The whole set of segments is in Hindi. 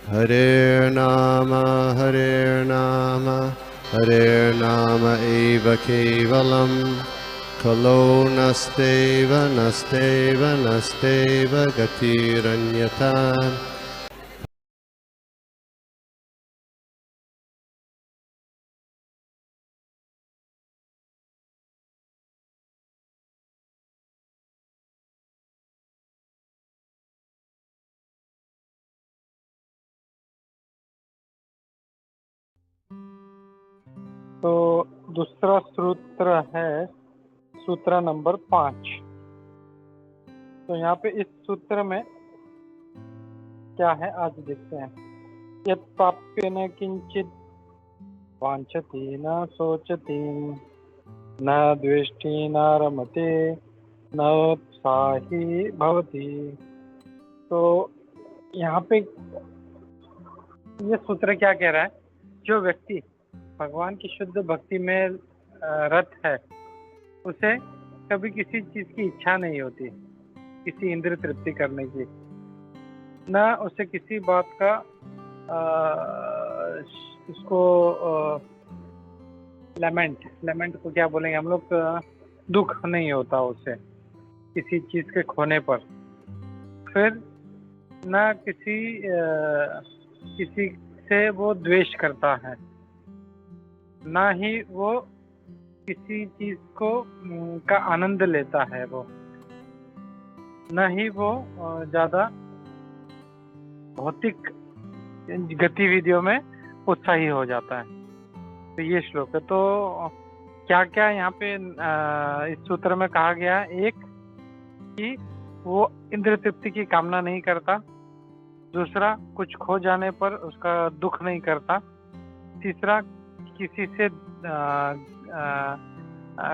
Hare Nama Hare Nama eva kevalam Kalo nasteva nasteva nasteva gatiranyata. तो दूसरा सूत्र है सूत्र नंबर 5। तो यहाँ पे इस सूत्र में क्या है आज देखते हैं। यत् प्राप्येन किंचित वांछति न सोचति न द्वेष्टि न रमते न उत्साही भवति। तो यहाँ पे ये सूत्र क्या कह रहा है, जो व्यक्ति भगवान की शुद्ध भक्ति में रत है उसे कभी किसी चीज की इच्छा नहीं होती, किसी इंद्रिय तृप्ति करने की, ना उसे किसी बात का उसको लेमेंट को क्या बोलेंगे हम लोग, दुख नहीं होता उसे किसी चीज के खोने पर। फिर ना किसी से वो द्वेष करता है, ना ही वो किसी चीज को का आनंद लेता है, वो न ही वो ज्यादा भौतिक गतिविधियों में उत्साही हो जाता है। तो ये श्लोक है। तो क्या क्या यहाँ पे इस सूत्र में कहा गया, एक कि वो इंद्रिय तृप्ति की कामना नहीं करता, दूसरा कुछ खो जाने पर उसका दुख नहीं करता, तीसरा किसी से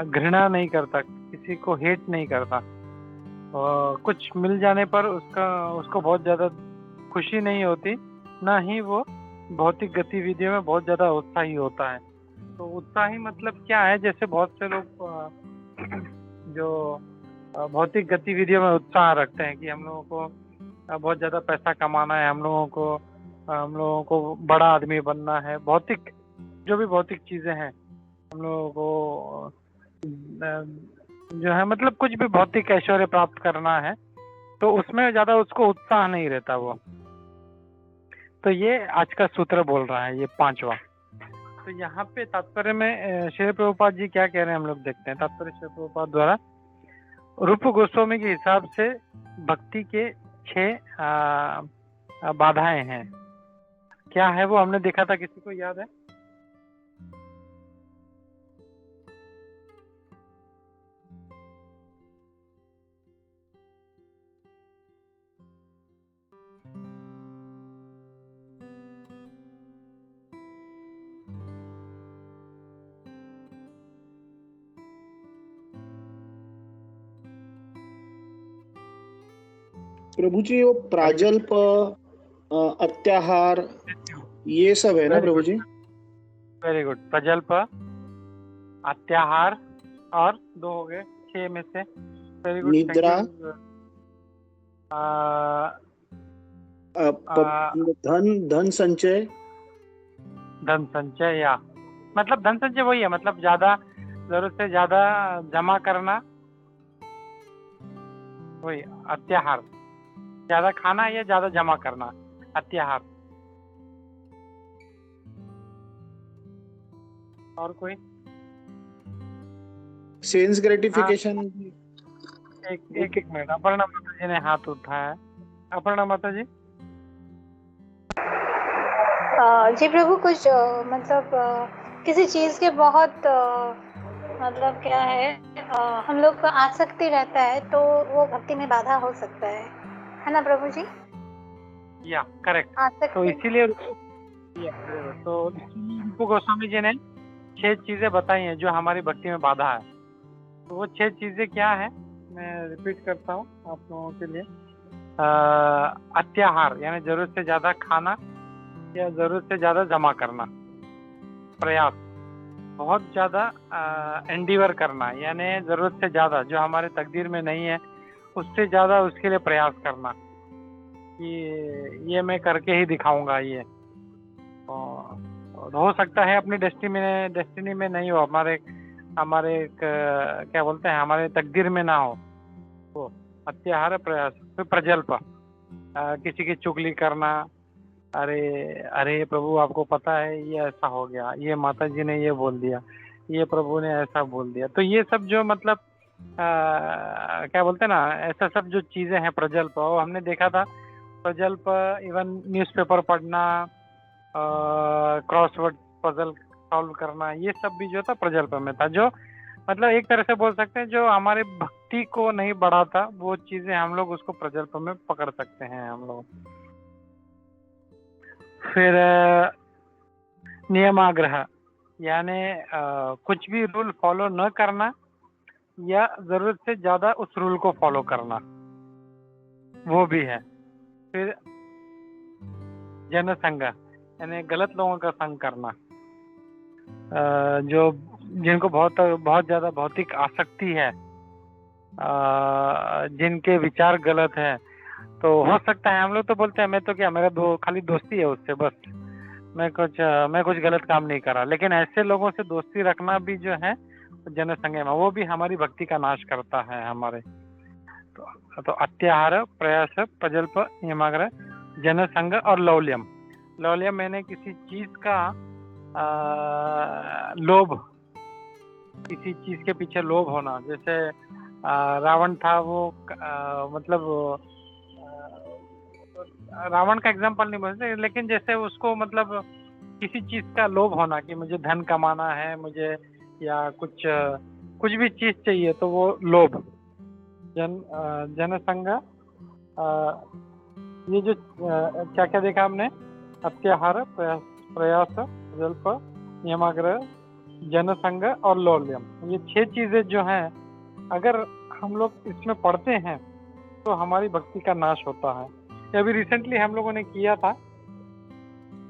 घृणा नहीं करता, किसी को हेट नहीं करता, और कुछ मिल जाने पर उसको बहुत ज्यादा खुशी नहीं होती, ना ही वो भौतिक गतिविधियों में बहुत ज्यादा उत्साही होता है। तो उत्साही मतलब क्या है, जैसे बहुत से लोग जो भौतिक गतिविधियों में उत्साह रखते हैं कि हम लोगों को बहुत ज्यादा पैसा कमाना है, हम लोगों को बड़ा आदमी बनना है, भौतिक जो भी भौतिक चीजें हैं हम लोगों को जो है मतलब कुछ भी भौतिक ऐश्वर्य प्राप्त करना है, तो उसमें ज्यादा उसको उत्साह नहीं रहता वो। तो ये आज का सूत्र बोल रहा है, ये 5वां। तो यहाँ पे तात्पर्य में श्री प्रभुपाद जी क्या कह रहे हैं हम लोग देखते हैं। तात्पर्य श्री प्रभुपाद द्वारा रूप गोस्वामी के हिसाब से भक्ति के 6 बाधाएं हैं। क्या है वो हमने देखा था, किसी को याद है? प्रभु जी वो प्राजल्प अत्याहार ये सब है ना प्रभु जी? Very good. प्रजल्प, अत्याहार और 2 हो गए 6 में से। Very good. निद्रा, धन संचय। धन संचय, या मतलब धन संचय वही है, मतलब ज्यादा जरूरत से ज्यादा जमा करना, वही अत्याहार। ज्यादा खाना या ज्यादा जमा करना, अत्याहार। और कोई? Sense gratification. एक मिनट, अपर्णा माता जी ने हाथ उठाया। अपर्णा माता जी। जी प्रभु, कुछ मतलब किसी चीज के बहुत मतलब क्या है, हम लोग को आसक्ति रहता है तो वो भक्ति में बाधा हो सकता है ना प्रभु जी? या करेक्ट। तो इसीलिए तो रूप गोस्वामी जी ने 6 चीजें बताई हैं जो हमारी भक्ति में बाधा है। तो वो 6 चीजें क्या है, मैं रिपीट करता हूँ आप लोगों के लिए। अत्याहार यानी जरूरत से ज्यादा खाना या जरूरत से ज्यादा जमा करना, प्रयास, बहुत ज्यादा एंडीवर करना यानी जरूरत से ज्यादा जो हमारे तकदीर में नहीं है उससे ज्यादा उसके लिए प्रयास करना, कि ये मैं करके ही दिखाऊंगा ये। और हो सकता है अपनी डेस्टिनी में नहीं हो, हमारे हमारे क्या बोलते हैं, हमारे तकदीर में ना हो। वो अत्याहार प्रयास, फिर प्रजल्प, किसी की चुगली करना। अरे अरे प्रभु आपको पता है ये ऐसा हो गया, ये माता जी ने ये बोल दिया, ये प्रभु ने ऐसा बोल दिया। तो ये सब जो मतलब क्या बोलते हैं ना, ऐसा सब जो चीजें हैं प्रजल्प, वो हमने देखा था। प्रजल्प इवन न्यूज़पेपर पढ़ना, क्रॉसवर्ड पजल सॉल्व करना, ये सब भी जो था प्रजल्प में था। जो मतलब एक तरह से बोल सकते हैं जो हमारे भक्ति को नहीं बढ़ाता, वो चीजें हम लोग उसको प्रजल्प में पकड़ सकते हैं हम लोग। फिर नियमाग्रह, यानी कुछ भी रूल फॉलो न करना या जरूरत से ज्यादा उस रूल को फॉलो करना, वो भी है। फिर जनसंग, यानी गलत लोगों का संग करना, जो जिनको बहुत ज्यादा भौतिक आसक्ति है, जिनके विचार गलत है। तो हो सकता है हम लोग तो बोलते हैं मैं तो क्या, मेरा खाली दोस्ती है उससे, बस मैं कुछ गलत काम नहीं करा। लेकिन ऐसे लोगों से दोस्ती रखना भी जो है जनसंग में, वो भी हमारी भक्ति का नाश करता है हमारे। तो अत्याहार, प्रयास, प्रजल्प, नियमाग्रह, जनसंग और लौल्यम। लौल्यम मैंने किसी चीज का लोभ, किसी चीज के पीछे लोभ होना। जैसे रावण था, वो मतलब रावण का एग्जांपल नहीं बोल सकते, लेकिन जैसे उसको मतलब किसी चीज का लोभ होना कि मुझे धन कमाना है, मुझे या कुछ भी चीज चाहिए, तो वो लोभ। जनसंग, ये जो क्या क्या देखा हमने, अत्याहार, प्रयास, जल्प, नियमाग्रह, जनसंग और लौल्यम, ये 6 चीजें जो हैं, अगर हम लोग इसमें पढ़ते हैं तो हमारी भक्ति का नाश होता है। ये अभी रिसेंटली हम लोगों ने किया था,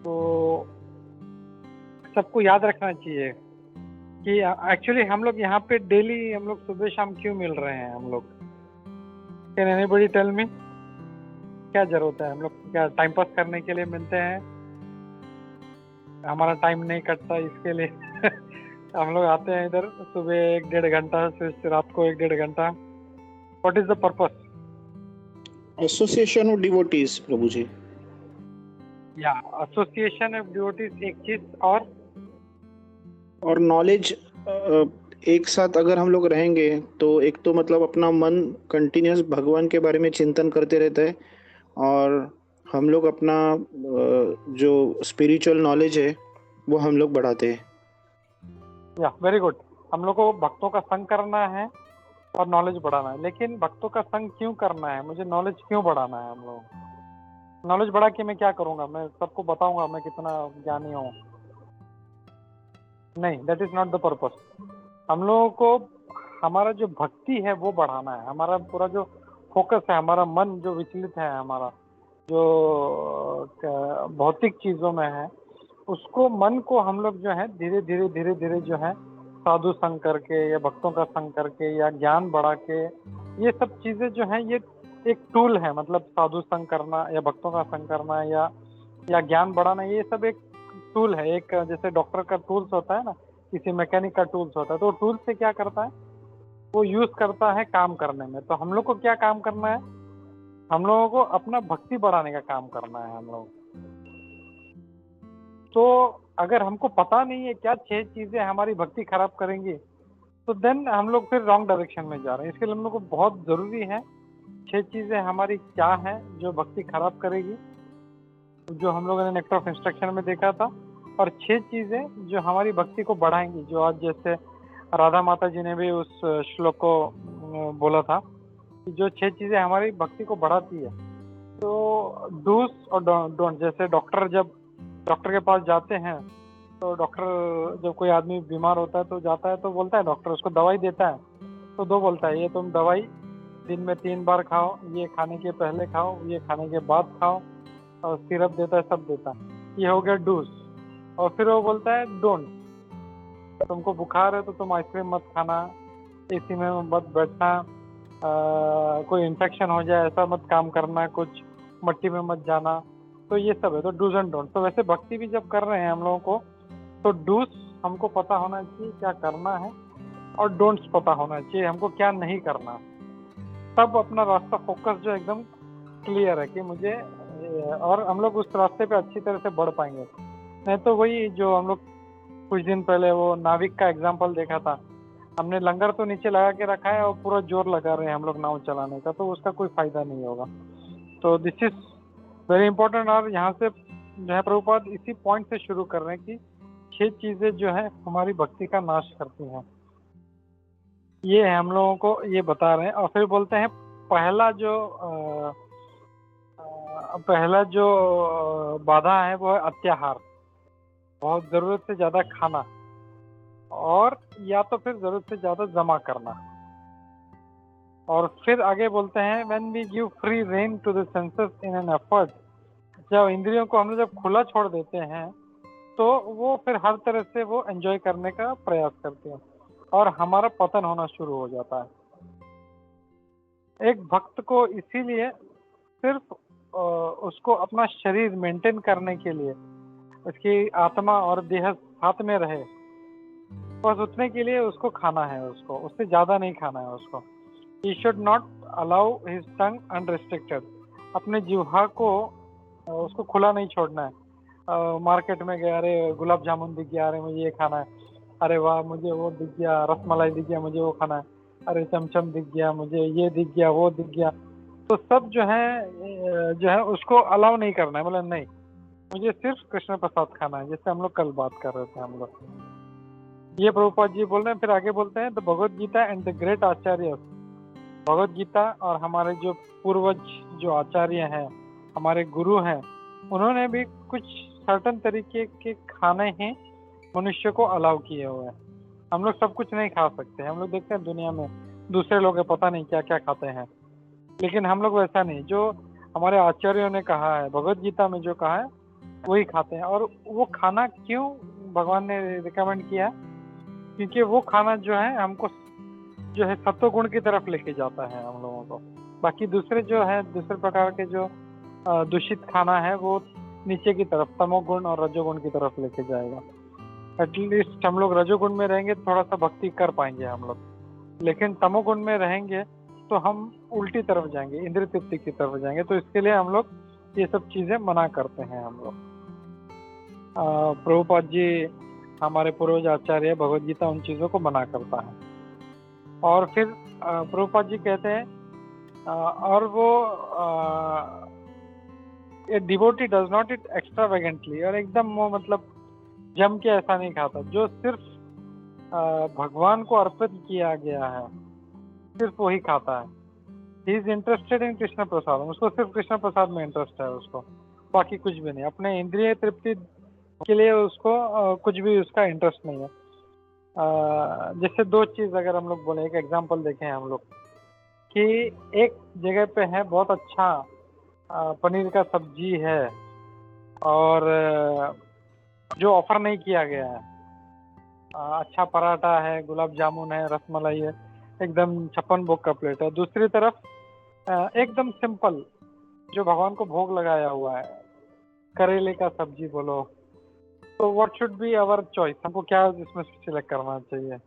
तो सबको याद रखना चाहिए कि एक्चुअली हम लोग यहाँ पे डेली हम लोग सुबह शाम क्यों मिल रहे हैं हम लोग। कैन एनीबॉडी टेल मी, क्या जरूरत है? हम लोग क्या टाइम पास करने के लिए मिलते हैं? हमारा टाइम नहीं कटता इसके लिए हम लोग आते हैं इधर सुबह 1-1.5 घंटा, फिर रात को 1-1.5 घंटा। What is the purpose? Association of devotees Prabhu ji. या एसोसिएशन ऑफ डिवोटीज एक चीज, और नॉलेज एक साथ अगर हम लोग रहेंगे तो एक तो मतलब अपना मन कंटिन्यूस भगवान के बारे में चिंतन करते रहता है, और हम लोग अपना जो स्पिरिचुअल नॉलेज है वो हम लोग बढ़ाते हैं। या वेरी गुड। हम लोग को भक्तों का संग करना है और नॉलेज बढ़ाना है। लेकिन भक्तों का संग क्यों करना है, मुझे नॉलेज क्यों बढ़ाना है? हम लोग नॉलेज बढ़ा के मैं क्या करूंगा? मैं सबको बताऊंगा मैं कितना ज्ञानी हूँ? नहीं, that is not the purpose. हम लोगों को हमारा जो भक्ति है वो बढ़ाना है। हमारा पूरा जो फोकस है, हमारा मन जो विचलित है, हमारा जो भौतिक चीजों में है, उसको मन को हम लोग जो है धीरे धीरे जो है साधु संग करके या भक्तों का संग करके या ज्ञान बढ़ा के, ये सब चीजें जो है ये एक टूल है। मतलब साधु संग करना या भक्तों का संग करना या ज्ञान बढ़ाना, ये सब एक टूल है। एक जैसे डॉक्टर का टूल्स होता है ना, किसी मैकेनिक का टूल्स होता है, तो टूल से क्या करता है, वो यूज करता है काम करने में। तो हम लोग को क्या काम करना है? हम लोगों को अपना भक्ति बढ़ाने का काम करना है हम लोग। तो अगर हमको पता नहीं है क्या 6 चीजें हमारी भक्ति खराब करेंगी, तो देन हम लोग फिर रॉन्ग डायरेक्शन में जा रहे हैं। इसके लिए हम लोग को बहुत जरूरी है 6 चीजें हमारी क्या है जो भक्ति खराब करेगी, जो हम लोगों ने नेक्टर ऑफ इंस्ट्रक्शन में देखा था, और 6 चीजें जो हमारी भक्ति को बढ़ाएंगी, जो आज जैसे राधा माता जी ने भी उस श्लोक को बोला था कि जो 6 चीजें हमारी भक्ति को बढ़ाती है। तो डूस और डोंट, जैसे डॉक्टर के पास जाते हैं, तो डॉक्टर जब कोई आदमी बीमार होता है तो जाता है, तो बोलता है डॉक्टर, उसको दवाई देता है, तो 2 बोलता है, ये तुम दवाई दिन में 3 बार खाओ, ये खाने के पहले खाओ, ये खाने के बाद खाओ, और सिरप देता है, सब देता है। ये हो गया डूस। और फिर वो बोलता है डोंट, तुमको बुखार है तो तुम आइसक्रीम मत खाना, एसी में मत बैठना, कोई इन्फेक्शन हो जाए ऐसा मत काम करना, कुछ मट्टी में मत जाना, तो ये सब है। तो डूज एंड डोंट। तो वैसे भक्ति भी जब कर रहे हैं हम लोगों को, तो डूज हमको पता होना चाहिए क्या करना है, और डोंट्स पता होना चाहिए हमको क्या नहीं करना। तब अपना रास्ता फोकस जो एकदम क्लियर है कि मुझे, और हम लोग उस रास्ते पे अच्छी तरह से बढ़ पाएंगे। नहीं तो वही जो हम लोग कुछ दिन पहले वो नाविक का एग्जाम्पल देखा था, हमने लंगर तो नीचे लगा के रखा है और पूरा जोर लगा रहे हैं हम लोग नाव चलाने का, तो उसका कोई फायदा नहीं होगा। तो दिस इज वेरी इंपॉर्टेंट। और यहाँ से जो है प्रभुपाद इसी पॉइंट से शुरू कर रहे हैं कि 6 चीजें जो है हमारी भक्ति का नाश करती हैं, ये हम लोगों को ये बता रहे हैं। और फिर बोलते हैं पहला जो बाधा है वो है अत्याहार, बहुत जरूरत से ज्यादा खाना, और या तो फिर जरूरत से ज्यादा जमा करना। और फिर आगे बोलते हैं when we give free rein to the senses in an effort, जब इंद्रियों को हम जब खुला छोड़ देते हैं तो वो फिर हर तरह से वो एंजॉय करने का प्रयास करते हैं और हमारा पतन होना शुरू हो जाता है। एक भक्त को इसीलिए सिर्फ उसको अपना शरीर मेंटेन करने के लिए, उसकी आत्मा और देह साथ में रहे, बस उतने के लिए उसको खाना है, उसको उससे ज्यादा नहीं खाना है उसको। He should not allow his tongue unrestricted, अपने जिह्वा को उसको खुला नहीं छोड़ना है। मार्केट में गया, अरे गुलाब जामुन दिख गया, अरे मुझे ये खाना है, अरे वाह मुझे वो दिख गया, रसमलाई दिख गया, मुझे वो खाना है, अरे चमचम दिख गया, मुझे ये दिख गया, वो दिख गया, तो सब जो है उसको अलाउ नहीं करना है। मतलब नहीं, मुझे सिर्फ कृष्ण प्रसाद खाना है, जैसे हम लोग कल बात कर रहे थे हम लोग। ये प्रभुपाद जी बोल रहे हैं। फिर आगे बोलते हैं the Bhagavad Gita and the great acharya, Bhagavad Gita और हमारे जो पूर्वज जो आचार्य हैं, हमारे गुरु हैं, उन्होंने भी कुछ सर्टन तरीके के खाने ही मनुष्य को अलाउ किए हुए हैं। हम लोग सब कुछ नहीं खा सकते। हम लोग देखते हैं दुनिया में दूसरे लोग पता नहीं क्या क्या खाते हैं, लेकिन हम लोग वैसा नहीं। जो हमारे आचार्यों ने कहा है, भगवद गीता में जो कहा है वही खाते हैं। और वो खाना क्यों भगवान ने रिकमेंड किया, क्योंकि वो खाना जो है हमको जो है सत्व गुण की तरफ लेके जाता है हम लोगों को। बाकी दूसरे जो है दूसरे प्रकार के जो दूषित खाना है वो नीचे की तरफ तमोगुण और रजोगुण की तरफ लेके जाएगा। एटलीस्ट हम लोग रजोगुण में रहेंगे थोड़ा सा भक्ति कर पाएंगे हम लोग, लेकिन तमोगुण में रहेंगे तो हम उल्टी तरफ जाएंगे, इंद्रिय तृप्ति की तरफ जाएंगे। तो इसके लिए हम लोग ये सब चीजें मना करते हैं हम लोग। प्रभुपाद जी हमारे पूर्वज आचार्य भगवद गीता उन चीजों को मना करता है। और फिर प्रभुपाद जी कहते हैं और वो a devotee does not eat extravagantly, और एकदम वो मतलब जम के ऐसा नहीं खाता। जो सिर्फ भगवान को अर्पित किया गया है सिर्फ वही खाता है। He is interested in Krishna prasad, उसको सिर्फ कृष्ण प्रसाद में इंटरेस्ट है उसको, बाकी कुछ भी नहीं। अपने इंद्रिय तृप्ति के लिए उसको कुछ भी उसका इंटरेस्ट नहीं है। जैसे दो चीज अगर हम लोग बोले, एक एग्जांपल देखें हम लोग कि एक जगह पे है बहुत अच्छा पनीर का सब्जी है और जो ऑफर नहीं किया गया है, अच्छा पराठा है, गुलाब जामुन है, रसमलाई है, एकदम 56 भोग का प्लेट है। दूसरी तरफ एकदम सिंपल जो भगवान को भोग लगाया हुआ है, करेले का सब्जी बोलो, तो what should be our choice, हमको क्या इसमें सिलेक्ट करना चाहिए?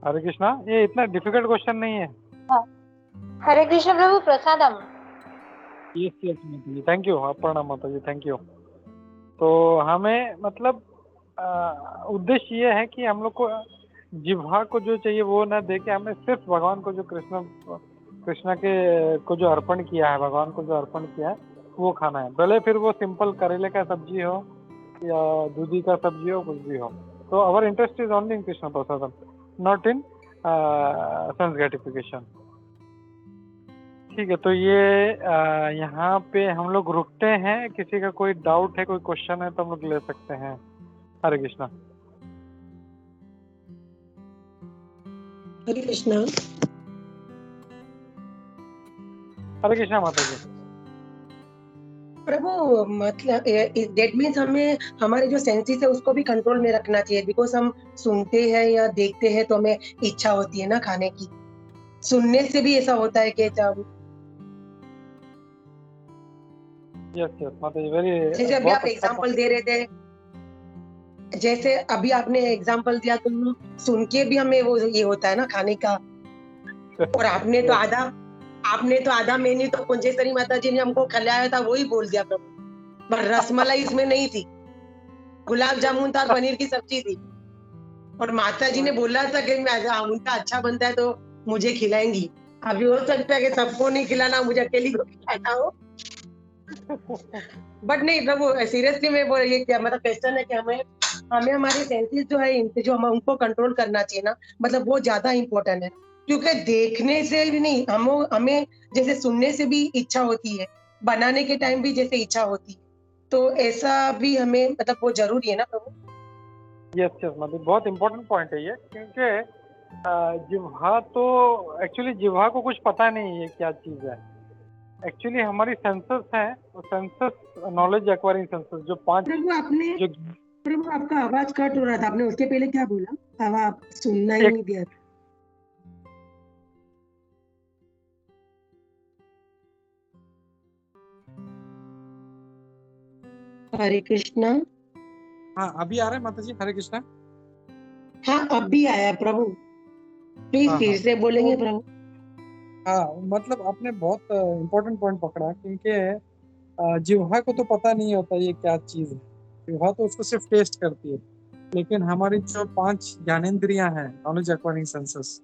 हरे कृष्णा, ये इतना डिफिकल्ट क्वेश्चन नहीं है। हरे कृष्ण प्रभु, प्रसादम। यस यस माता, थैंक यू। प्रणाम माता जी, थैंक यू। तो हमें मतलब उद्देश्य ये है कि हम लोग को जिह्वा को जो चाहिए वो ना दे के हमें सिर्फ भगवान को जो कृष्ण के को जो अर्पण किया है, भगवान को जो अर्पण किया है वो खाना है। भले फिर वो सिंपल करेले का सब्जी हो या दूधी का सब्जी हो, कुछ भी हो। तो our interest is only in Krishna prasadam, not in sense gratification. ठीक है, तो ये यहाँ पे हम लोग रुकते हैं। किसी का कोई डाउट है, कोई क्वेश्चन है तो हम लोग ले सकते हैं। हरे कृष्णा। हरे कृष्णा। हरे कृष्णा माता जी। प्रभु मतलब दैट मीन्स हमें हमारे जो सेंसेस है उसको भी कंट्रोल में रखना चाहिए, बिकॉज हम सुनते हैं या देखते हैं तो हमें इच्छा होती है ना खाने की। सुनने से भी ऐसा होता है कि यस यस माता जी, वेरी जैसे अभी आप एग्जांपल दे रहे थे, जैसे अभी आपने एग्जांपल दिया तो सुन के भी हमें वो ये होता है ना खाने का। और आपने तो आधा मेन्यू तो कुंजेश्वरी माता जी ने हमको खिलाया था, वही बोल दिया प्रभु, पर रसमलाई इसमें नहीं थी, गुलाब जामुन था, पनीर की सब्जी थी। और माता जी ने बोला था कि उनका अच्छा बनता है तो मुझे खिलाएंगी। अभी हो सकता है कि सबको नहीं खिलाना, मुझे अकेली को खिलाना हो। बट नहीं प्रभु, सीरियसली मैं बोल ये क्या मतलब क्वेश्चन है कि हमें हमारे सेंसेस जो है जो हम उनको कंट्रोल करना चाहिए ना, मतलब वो ज्यादा इम्पोर्टेंट है। क्योंकि देखने से भी नहीं, हमें जैसे सुनने से भी इच्छा होती है, बनाने के टाइम भी जैसे इच्छा होती है, तो ऐसा भी हमें मतलब वो जरूरी है ना प्रभु। यस यस मतलब बहुत इम्पोर्टेंट पॉइंट है ये, क्योंकि जिह्वा तो एक्चुअली जिह्वा को कुछ पता नहीं है क्या चीज़ है। एक्चुअली हमारी सेंसस हैं, सेंसस नॉलेज एक्वायरिंग सेंसस जो 5 प्रभु आपका आवाज कट हो रहा था, आपने उसके पहले क्या बोला? आवाज सुनना ही नहीं दिया। हरे कृष्णा। हाँ अभी आ रहा है माता जी, हरे कृष्णा। हाँ अब भी आया प्रभु, प्लीज फिर से बोलेंगे प्रभु। हाँ मतलब आपने बहुत इम्पोर्टेंट पॉइंट पकड़ा, क्योंकि जिह्वा को तो पता नहीं होता ये क्या चीज़ है, जिह्वा तो उसको सिर्फ टेस्ट करती है। लेकिन हमारी जो 5 ज्ञानेंद्रियां हैं, नॉलेज एक्वायरिंग सेंसस,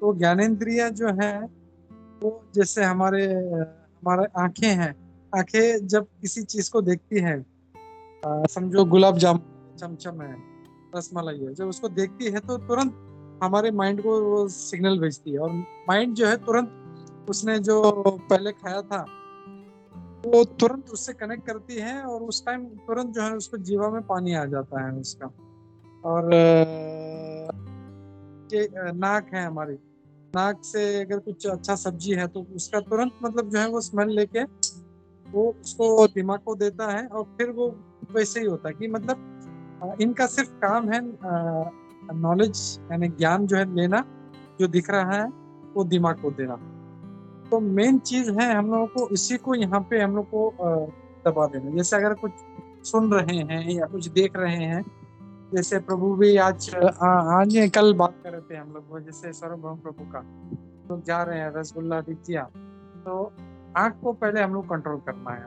तो ज्ञानेंद्रियां जो हैं वो जैसे हमारे आंखें हैं, आंखें जब किसी चीज को देखती हैं, समझो गुलाब जामुन, चमचम है, रसमलाई है, जब उसको देखती है तो तुरंत हमारे माइंड को वो सिग्नल भेजती है, और माइंड जो है तुरंत उसने जो पहले खाया था वो तुरंत उससे कनेक्ट करती है, और उस टाइम तुरंत जो है उसको जीवा में पानी आ जाता है उसका। और नाक है हमारी, नाक से अगर कुछ अच्छा सब्जी है तो उसका तुरंत मतलब जो है वो स्मेल लेके वो उसको दिमाग को देता है, और फिर वो वैसे ही होता है कि मतलब इनका सिर्फ काम है नॉलेज यानी ज्ञान जो है लेना, जो दिख रहा है वो दिमाग को देना। तो मेन चीज है हम लोगों को इसी को यहाँ पे हम लोग को दबा देना। जैसे अगर कुछ सुन रहे हैं या कुछ देख रहे हैं, जैसे प्रभु भी आज कल बात कर रहे थे हम लोग, जैसे सर्वभौम प्रभु का तो जा रहे हैं रसगुल्ला दीजिया, तो आँख को पहले हम लोग कंट्रोल करना है।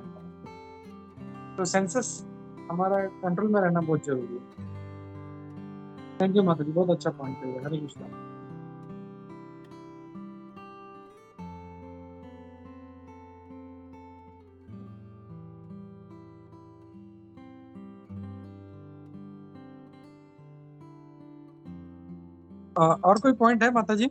तो सेंसस हमारा कंट्रोल में रहना बहुत जरूरी है। थैंक यू माता जी, बहुत अच्छा पॉइंट है। हरे कृष्णा। और कोई पॉइंट है माता जी?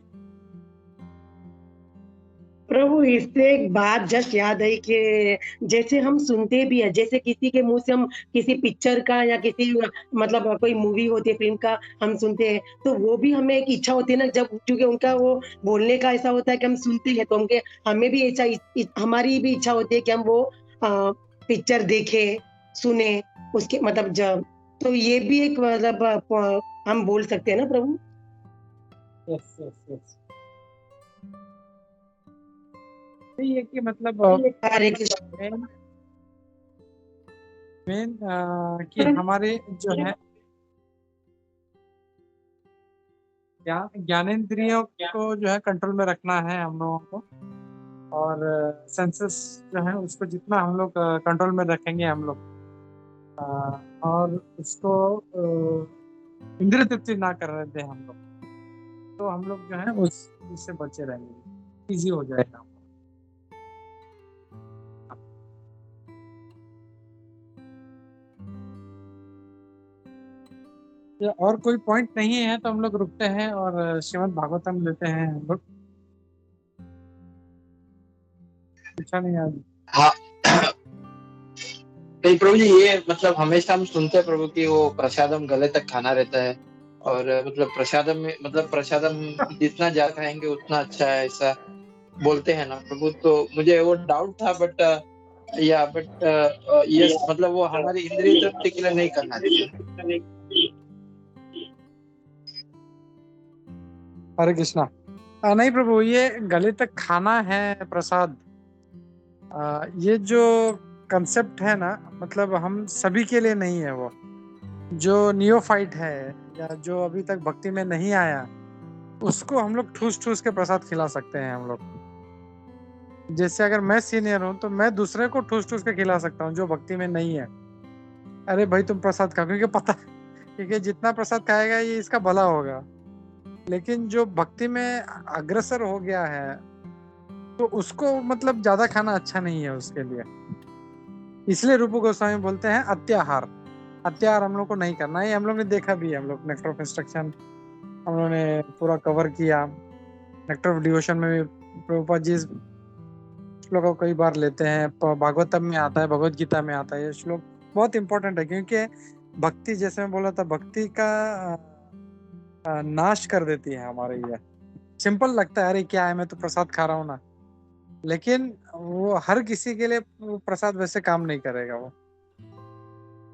प्रभु इससे एक बात जस्ट याद आई कि जैसे हम सुनते भी है, जैसे किसी के मुंह से हम किसी पिक्चर का या किसी मतलब कोई मूवी होती है, फिल्म का हम सुनते हैं, तो वो भी हमें एक इच्छा होती है ना, जब क्योंकि उनका वो बोलने का ऐसा होता है कि हम सुनते हैं तो हमें भी ऐसा हमारी भी इच्छा होती है कि हम वो पिक्चर देखे सुने उसके मतलब जब, तो ये भी एक मतलब हम बोल सकते हैं ना प्रभु। यस यस यस, ये कि मतलब मेन कि हमारे जो है ज्ञानेंद्रियों को जो है कंट्रोल में रखना है हम लोगों को, और सेंसस जो है उसको जितना हम लोग कंट्रोल में रखेंगे हम लोग, और उसको इंद्रिय तृप्ति ना कर रहे थे हम लोग, तो हम लोग जो है उससे बचे रहेंगे, इजी हो जाएगा। और कोई पॉइंट नहीं है तो हम लोग रुकते हैं और श्रीमद् भागवतम लेते हैं हम लोग। पूछा नहीं आज। हाँ नहीं प्रभु जी, ये मतलब हमेशा हम सुनते हैं प्रभु कि वो प्रसादम गले तक खाना रहता है, और मतलब प्रसादम में मतलब प्रसादम जितना ज्यादा खाएंगे उतना अच्छा है, ऐसा बोलते हैं ना प्रभु, तो मुझे वो डाउट था, बट यस, मतलब वो हमारी इंद्रिय तृप्ति के लिए नहीं करना चाहिए। हरे कृष्णा। नहीं प्रभु, ये गले तक खाना है प्रसाद, ये जो कंसेप्ट है ना, मतलब हम सभी के लिए नहीं है। वो जो नियोफाइट है या जो अभी तक भक्ति में नहीं आया, उसको हम लोग ठूस ठूस के प्रसाद खिला सकते हैं हम लोग। जैसे अगर मैं सीनियर हूँ तो मैं दूसरे को ठूस ठूस के खिला सकता हूँ जो भक्ति में नहीं है। अरे भाई तुम प्रसाद खाओ, क्योंकि पता, क्योंकि जितना प्रसाद खाएगा ये इसका भला होगा। लेकिन जो भक्ति में अग्रसर हो गया है तो उसको मतलब ज्यादा खाना अच्छा नहीं है उसके लिए। इसलिए रूप गोस्वामी बोलते हैं अत्याहार। अत्याहार हम लोग को नहीं करना है। हम लोग ने देखा भी है, हम लोग नेक्टर ऑफ इंस्ट्रक्शन हम लोगों ने पूरा कवर किया। नेक्टर ऑफ डिवोशन में भी प्रभुपाद जी श्लोक को कई बार लेते हैं, भागवतम में आता है, भगवत गीता में आता है। ये श्लोक बहुत इंपॉर्टेंट है, क्योंकि भक्ति, जैसे मैं बोला था, भक्ति का नाश कर देती है हमारे लिए। सिंपल लगता है, अरे क्या है, मैं तो प्रसाद खा रहा हूँ ना, लेकिन वो हर किसी के लिए वो प्रसाद वैसे काम नहीं करेगा वो।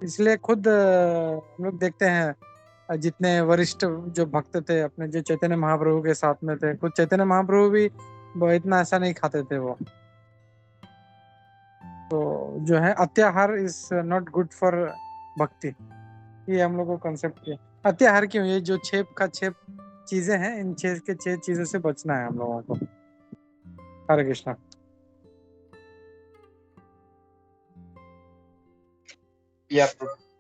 इसलिए खुद हम लोग देखते हैं जितने वरिष्ठ जो भक्त थे अपने, जो चैतन्य महाप्रभु के साथ में थे, खुद चैतन्य महाप्रभु भी इतना ऐसा नहीं खाते थे वो। तो जो है अत्याहार इज नॉट गुड फॉर भक्ति, ये हम लोग को कंसेप्ट किया। अत्याहार क्यों? ये जो 6 चीजें हैं, इन 6 के 6 चीजों से बचना है हम लोगों को। हरे कृष्णा। या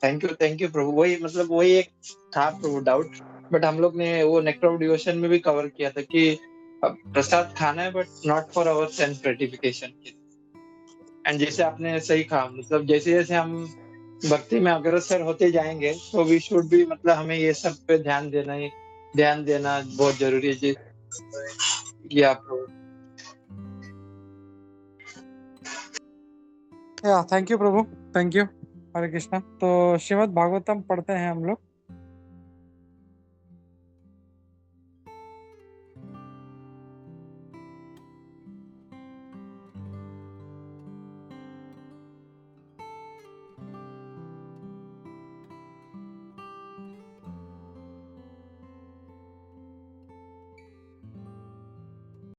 थैंक यू प्रभु। वही मतलब वही एक था प्रभु डाउट, बट हम लोग ने वो नेक्टर ऑफ डिवोशन में भी कवर किया था कि प्रसाद खाना है, but not for our sense gratification. And जैसे आपने सही कहा, मतलब जैसे जैसे हम भक्ति में अग्रसर होते जाएंगे तो वी शुड भी, मतलब हमें ये सब पे ध्यान देना बहुत जरूरी है जी। या Prabhu. Thank you Prabhu, thank you. Hare Krishna. तो श्रीमद् भागवतम पढ़ते हैं हम लोग।